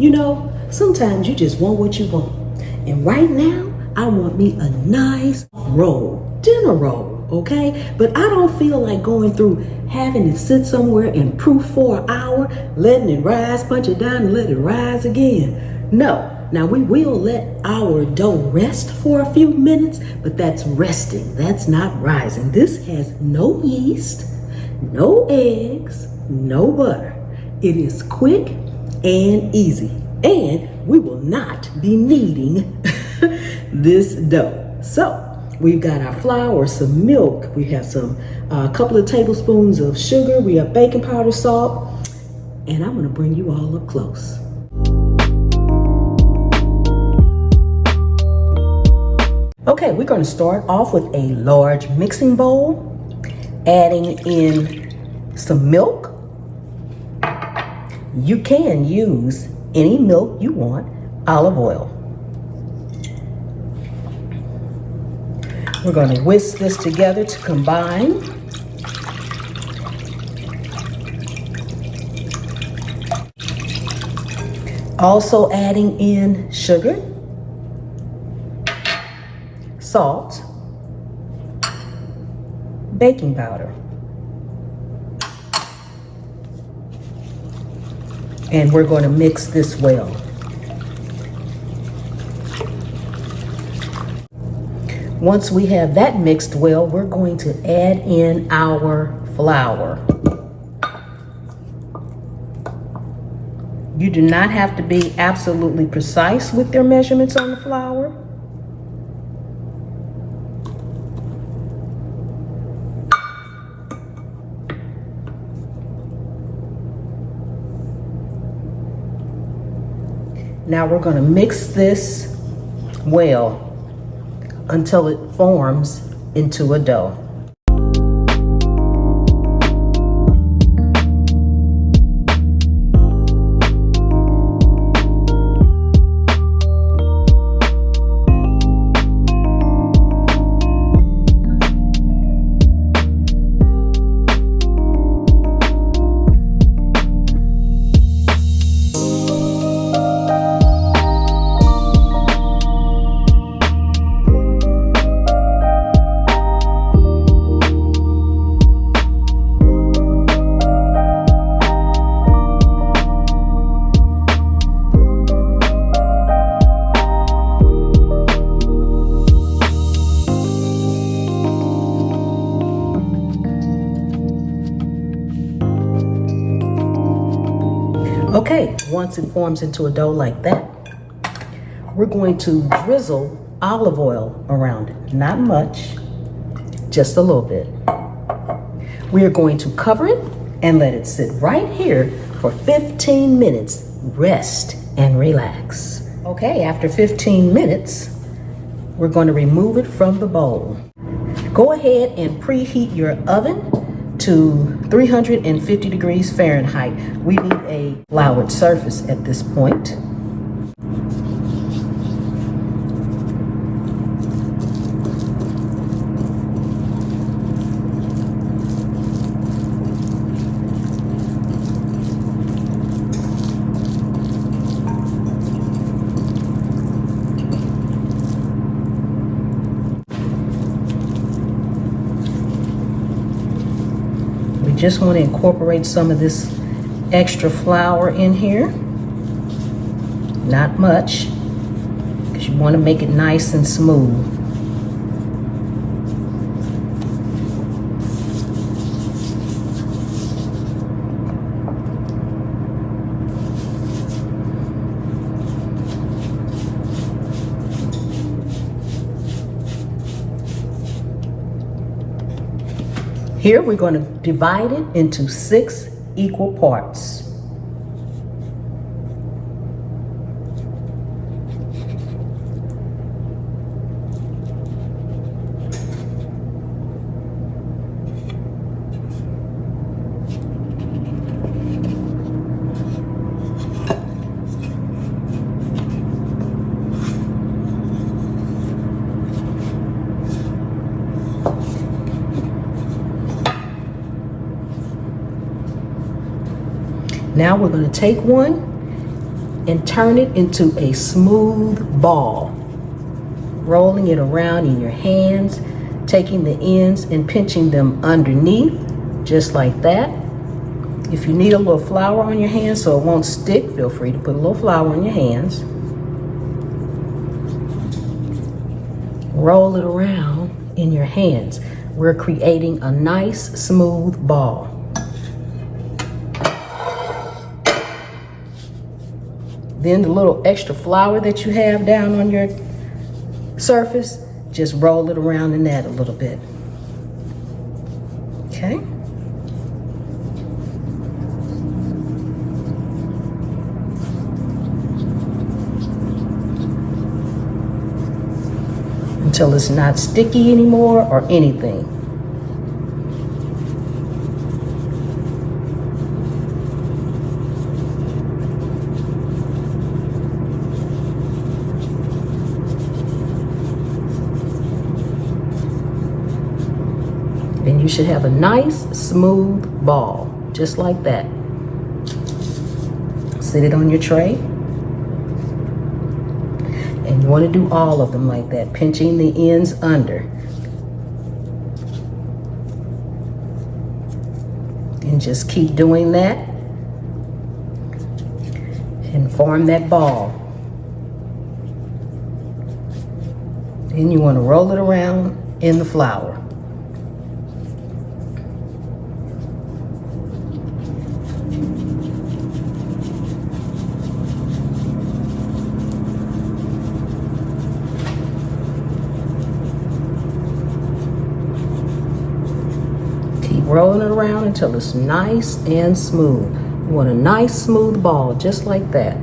You know, sometimes you just want what you want. And right now, I want me a nice roll, dinner roll, okay? But I don't feel like going through having to sit somewhere and proof for an hour, letting it rise, punch it down, and let it rise again. No. Now we will let our dough rest for a few minutes, but that's resting. That's not rising. This has no yeast, no eggs, no butter. It is quick and easy. And we will not be kneading this dough. So we've got our flour, some milk. We have a couple of tablespoons of sugar. We have baking powder, salt. And I'm gonna bring you all up close. Okay, we're going to start off with a large mixing bowl, adding in some milk. You can use any milk you want, olive oil. We're going to whisk this together to combine. Also adding in sugar, salt, baking powder, and we're going to mix this well. Once we have that mixed well, we're going to add in our flour. You do not have to be absolutely precise with your measurements on the flour. Now we're going to mix this well until it forms into a dough. Okay, once it forms into a dough like that, we're going to drizzle olive oil around it. Not much, just a little bit. We are going to cover it and let it sit right here for 15 minutes. Rest and relax. Okay, after 15 minutes, we're going to remove it from the bowl. Go ahead and preheat your oven to 350 degrees Fahrenheit. We need a floured surface at this point. Just want to incorporate some of this extra flour in here. Not much, because you want to make it nice and smooth. Here we're going to divide it into 6 equal parts. Now we're going to take one and turn it into a smooth ball. Rolling it around in your hands, taking the ends and pinching them underneath, just like that. If you need a little flour on your hands so it won't stick, feel free to put a little flour on your hands. Roll it around in your hands. We're creating a nice smooth ball. Then the little extra flour that you have down on your surface, just roll it around in that a little bit. Okay. Until it's not sticky anymore or anything. And you should have a nice smooth ball, just like that. Sit it on your tray. And you want to do all of them like that, pinching the ends under. And just keep doing that and form that ball. Then you want to roll it around in the flour. Rolling it around until it's nice and smooth. You want a nice smooth ball, just like that.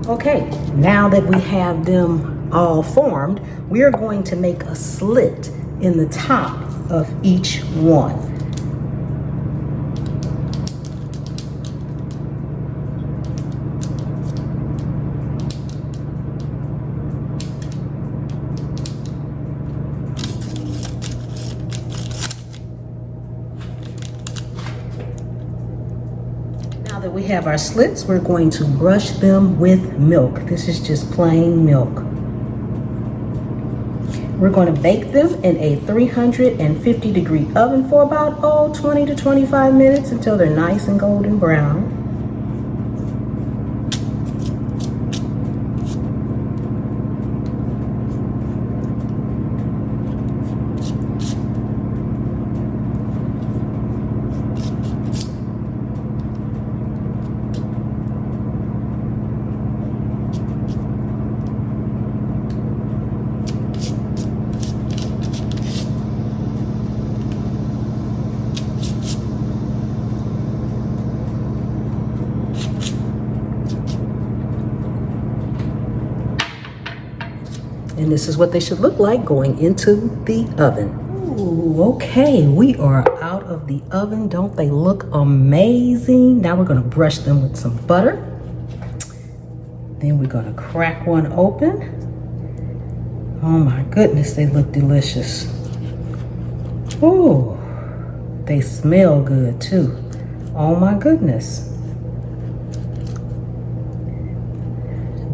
Okay, now that we have them all formed, we are going to make a slit in the top of each one. Now that we have our slits, we're going to brush them with milk. This is just plain milk. We're going to bake them in a 350-degree oven for about 20 to 25 minutes until they're nice and golden brown. And this is what they should look like going into the oven. Ooh, okay, we are out of the oven. Don't they look amazing? Now we're gonna brush them with some butter. Then we're gonna crack one open. Oh my goodness, they look delicious. Ooh, they smell good too. Oh my goodness.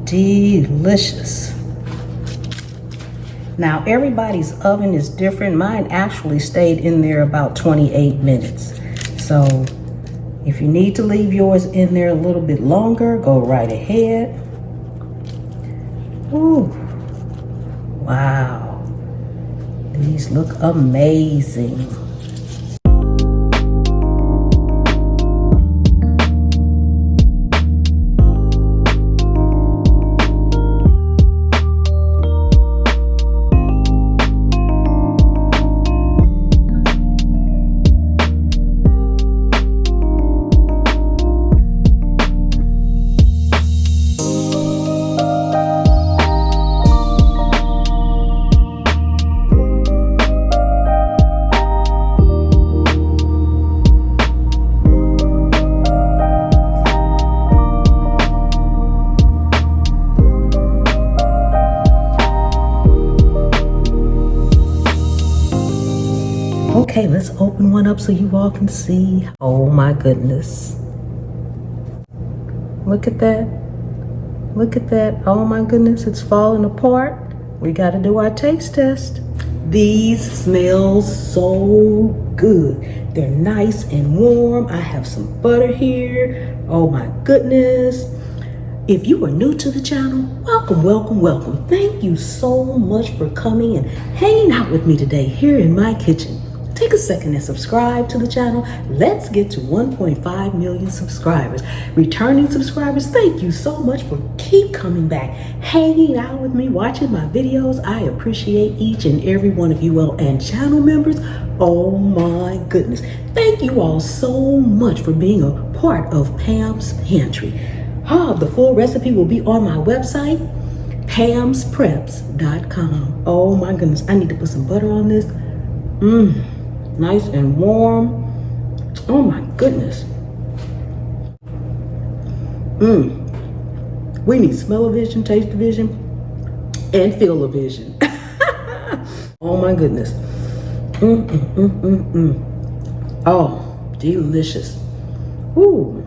Delicious. Now everybody's oven is different. Mine actually stayed in there about 28 minutes. So if you need to leave yours in there a little bit longer, go right ahead. Ooh, wow. These look amazing. one up so you all can see. Oh my goodness. Look at that. Look at that. Oh my goodness, it's falling apart. We got to do our taste test. These smell so good. They're nice and warm. I have some butter here. Oh my goodness. If you are new to the channel, welcome, welcome, welcome. Thank you so much for coming and hanging out with me today here in my kitchen. Take a second and subscribe to the channel. Let's get to 1.5 million subscribers. Returning subscribers, thank you so much for keep coming back, hanging out with me, watching my videos. I appreciate each and every one of you all, and channel members. Oh my goodness. Thank you all so much for being a part of Pam's Pantry. The full recipe will be on my website, pamspreps.com. Oh my goodness, I need to put some butter on this. Nice and warm. Oh my goodness. We need smell-o-vision, taste-o-vision, and feel-o-vision. Oh my goodness. Oh, delicious. Ooh.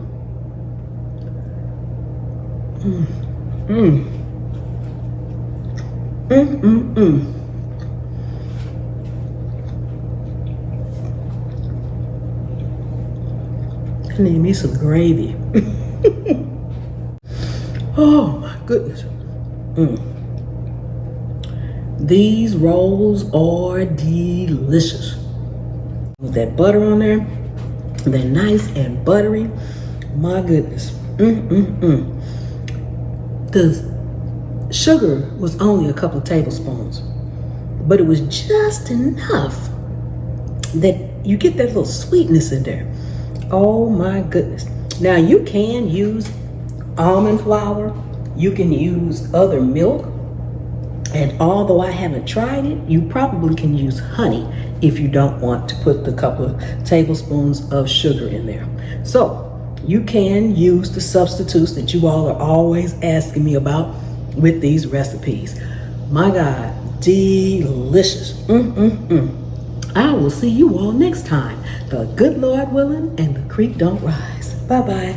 I need me some gravy. Oh my goodness. These rolls are delicious. With that butter on there, they're nice and buttery. My goodness. The sugar was only a couple of tablespoons, but it was just enough that you get that little sweetness in there. Oh my goodness. Now you can use almond flour, you can use other milk, and although I haven't tried it, you probably can use honey if you don't want to put the couple of tablespoons of sugar in there. So you can use the substitutes that you all are always asking me about with these recipes. My God, delicious. I will see you all next time. The good Lord willing and the creek don't rise. Bye-bye.